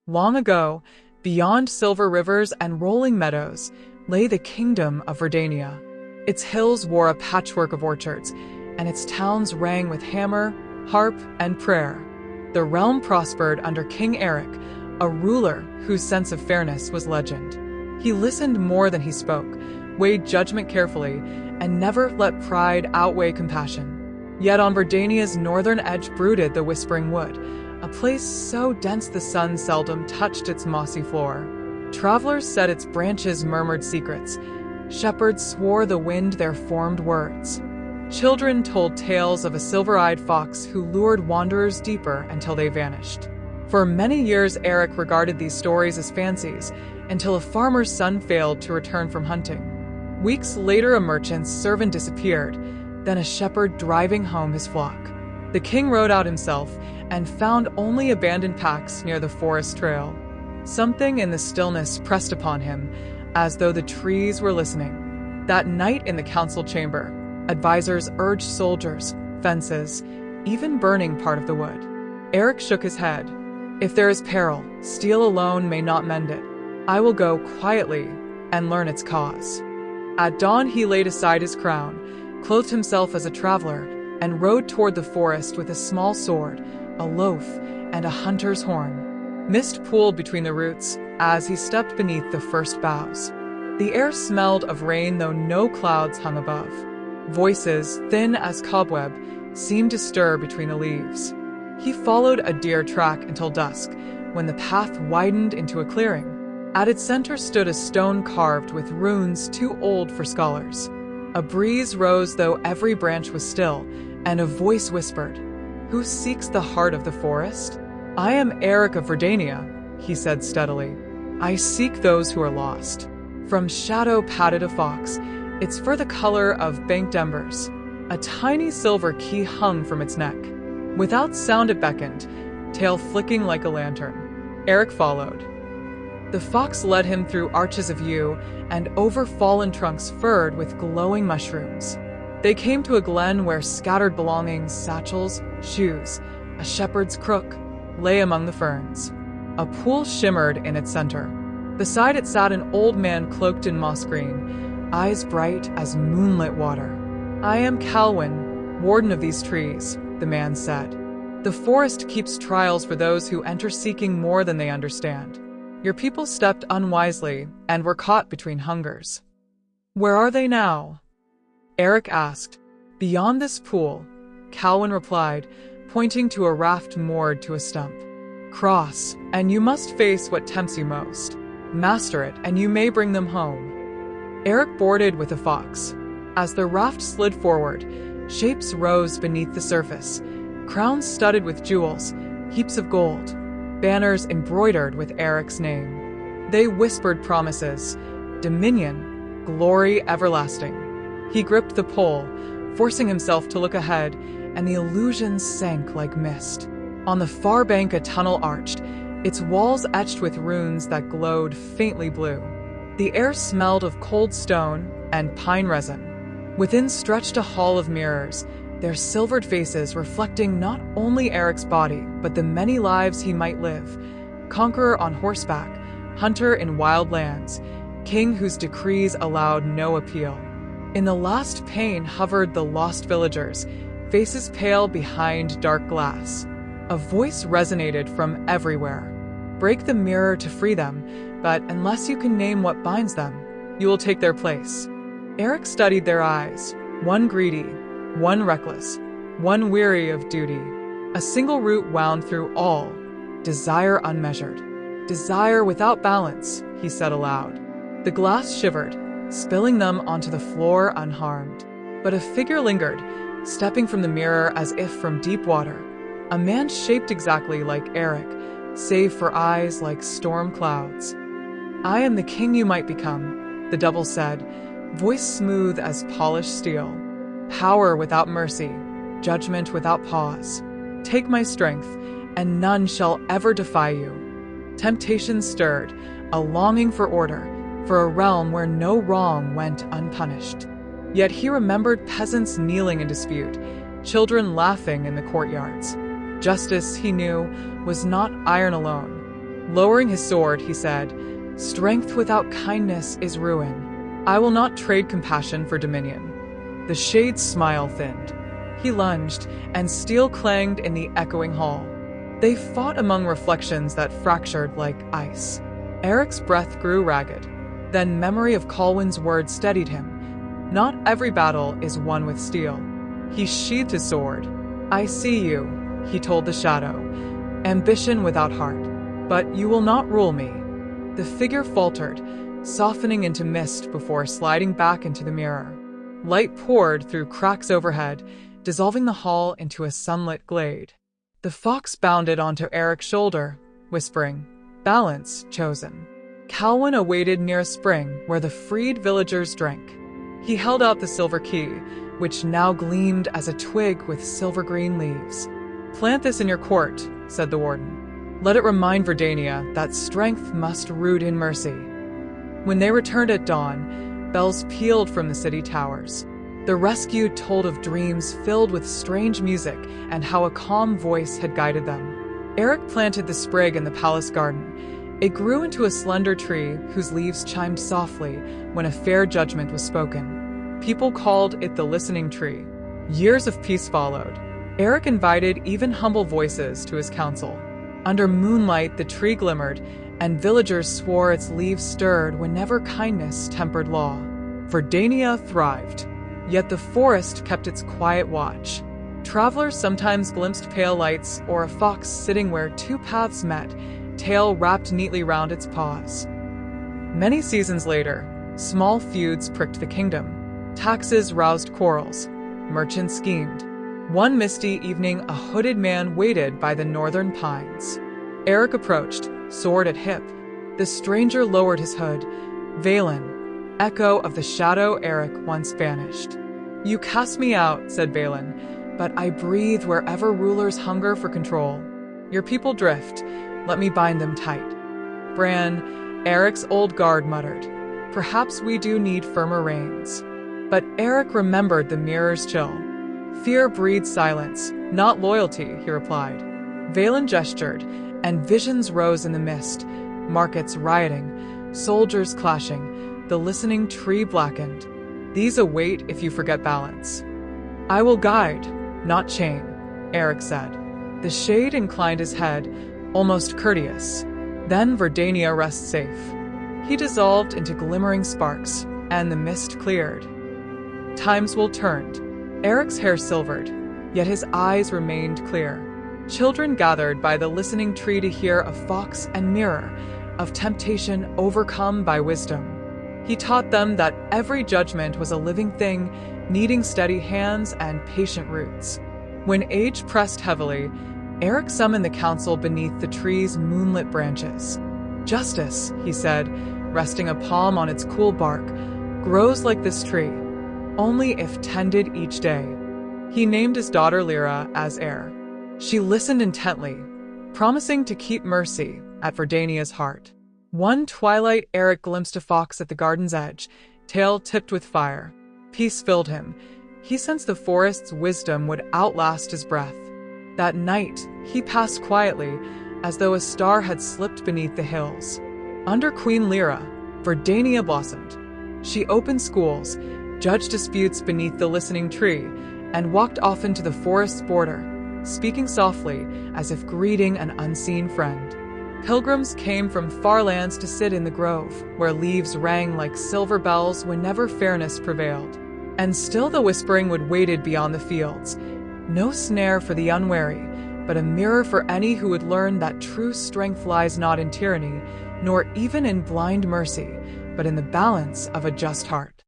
Long ago, beyond silver rivers and rolling meadows, lay the kingdom of Verdania. Its hills wore a patchwork of orchards, and its towns rang with hammer, harp, and prayer. The realm prospered under King Aric, a ruler whose sense of fairness was legend. He listened more than he spoke, weighed judgment carefully, and never let pride outweigh compassion. Yet on Verdania's northern edge brooded the Whispering Wood, a place so dense the sun seldom touched its mossy floor. Travelers said its branches murmured secrets. Shepherds swore the wind their formed words. Children told tales of a silver-eyed fox who lured wanderers deeper until they vanished. For many years, Aric regarded these stories as fancies, until a farmer's son failed to return from hunting. Weeks later, a merchant's servant disappeared, then a shepherd driving home his flock. The king rode out himself and found only abandoned packs near the forest trail. Something in the stillness pressed upon him, as though the trees were listening. That night in the council chamber, advisors urged soldiers, fences, even burning part of the wood. Aric shook his head. If there is peril, steel alone may not mend it. I will go quietly and learn its cause. At dawn he laid aside his crown, clothed himself as a traveler, and rode toward the forest with a small sword, a loaf, and a hunter's horn. Mist pooled between the roots as he stepped beneath the first boughs. The air smelled of rain, though no clouds hung above. Voices, thin as cobweb, seemed to stir between the leaves. He followed a deer track until dusk, when the path widened into a clearing. At its center stood a stone carved with runes too old for scholars. A breeze rose, though every branch was still, and a voice whispered, "Who seeks the heart of the forest?" "I am Aric of Verdania," he said steadily. "I seek those who are lost." From shadow padded a fox, its fur the color of banked embers. A tiny silver key hung from its neck. Without sound it beckoned, tail flicking like a lantern. Aric followed. The fox led him through arches of yew and over fallen trunks furred with glowing mushrooms. They came to a glen where scattered belongings, satchels, shoes, a shepherd's crook, lay among the ferns. A pool shimmered in its center. Beside it sat an old man cloaked in moss green, eyes bright as moonlit water. "I am Calwyn, warden of these trees," the man said. "The forest keeps trials for those who enter seeking more than they understand. Your people stepped unwisely and were caught between hungers. Where are they now?" Aric asked. "Beyond this pool," Calwyn replied, pointing to a raft moored to a stump. "Cross, and you must face what tempts you most. Master it, and you may bring them home." Aric boarded with the fox. As the raft slid forward, shapes rose beneath the surface, crowns studded with jewels, heaps of gold, banners embroidered with Aric's name. They whispered promises, dominion, glory everlasting. He gripped the pole, forcing himself to look ahead, and the illusion sank like mist. On the far bank a tunnel arched, its walls etched with runes that glowed faintly blue. The air smelled of cold stone and pine resin. Within stretched a hall of mirrors, their silvered faces reflecting not only Aric's body, but the many lives he might live. Conqueror on horseback, hunter in wild lands, king whose decrees allowed no appeal. In the last pane hovered the lost villagers, faces pale behind dark glass. A voice resonated from everywhere. "Break the mirror to free them, but unless you can name what binds them, you will take their place." Aric studied their eyes, one greedy, one reckless, one weary of duty. A single root wound through all, desire unmeasured. "Desire without balance," he said aloud. The glass shivered, spilling them onto the floor unharmed. But a figure lingered, stepping from the mirror as if from deep water. A man shaped exactly like Aric, save for eyes like storm clouds. "I am the king you might become," the double said, voice smooth as polished steel. "Power without mercy, judgment without pause. Take my strength, and none shall ever defy you." Temptation stirred, a longing for order, for a realm where no wrong went unpunished. Yet he remembered peasants kneeling in dispute, children laughing in the courtyards. Justice, he knew, was not iron alone. Lowering his sword, he said, "Strength without kindness is ruin. I will not trade compassion for dominion." The shade's smile thinned. He lunged, and steel clanged in the echoing hall. They fought among reflections that fractured like ice. Aric's breath grew ragged. Then memory of Colwyn's words steadied him. Not every battle is won with steel. He sheathed his sword. "I see you," he told the shadow. "Ambition without heart. But you will not rule me." The figure faltered, softening into mist before sliding back into the mirror. Light poured through cracks overhead, dissolving the hall into a sunlit glade. The fox bounded onto Aric's shoulder, whispering, "Balance chosen." Colwyn awaited near a spring where the freed villagers drank. He held out the silver key, which now gleamed as a twig with silver-green leaves. "Plant this in your court," said the warden. "Let it remind Verdania that strength must root in mercy." When they returned at dawn, bells pealed from the city towers. The rescued told of dreams filled with strange music and how a calm voice had guided them. Aric planted the sprig in the palace garden. It grew into a slender tree whose leaves chimed softly when a fair judgment was spoken. People called it the listening tree. Years of peace followed. Aric invited even humble voices to his council. Under moonlight, the tree glimmered, and villagers swore its leaves stirred whenever kindness tempered law. Verdania thrived, yet the forest kept its quiet watch. Travelers sometimes glimpsed pale lights or a fox sitting where two paths met, tail wrapped neatly round its paws. Many seasons later, small feuds pricked the kingdom. Taxes roused quarrels. Merchants schemed. One misty evening, a hooded man waited by the northern pines. Aric approached, sword at hip. The stranger lowered his hood. "Valen, echo of the shadow Aric once vanished." "You cast me out," said Valen, "but I breathe wherever rulers hunger for control. Your people drift. Let me bind them tight." "Bran," Aric's old guard muttered, "perhaps we do need firmer reins." But Aric remembered the mirror's chill. "Fear breeds silence, not loyalty," he replied. Valen gestured, and visions rose in the mist. Markets rioting, soldiers clashing, the listening tree blackened. "These await if you forget balance." "I will guide, not chain," Aric said. The shade inclined his head, almost courteous. "Then Verdania rests safe." He dissolved into glimmering sparks, and the mist cleared. Times will turned. Aric's hair silvered, yet his eyes remained clear. Children gathered by the listening tree to hear of fox and mirror, of temptation overcome by wisdom. He taught them that every judgment was a living thing, needing steady hands and patient roots. When age pressed heavily, Aric summoned the council beneath the tree's moonlit branches. "Justice," he said, resting a palm on its cool bark, "grows like this tree, only if tended each day." He named his daughter Lyra as heir. She listened intently, promising to keep mercy at Verdania's heart. One twilight, Aric glimpsed a fox at the garden's edge, tail tipped with fire. Peace filled him. He sensed the forest's wisdom would outlast his breath. That night, he passed quietly, as though a star had slipped beneath the hills. Under Queen Lyra, Verdania blossomed. She opened schools, judged disputes beneath the listening tree, and walked often to the forest's border, speaking softly as if greeting an unseen friend. Pilgrims came from far lands to sit in the grove, where leaves rang like silver bells whenever fairness prevailed. And still the whispering would waited beyond the fields. No snare for the unwary, but a mirror for any who would learn that true strength lies not in tyranny, nor even in blind mercy, but in the balance of a just heart.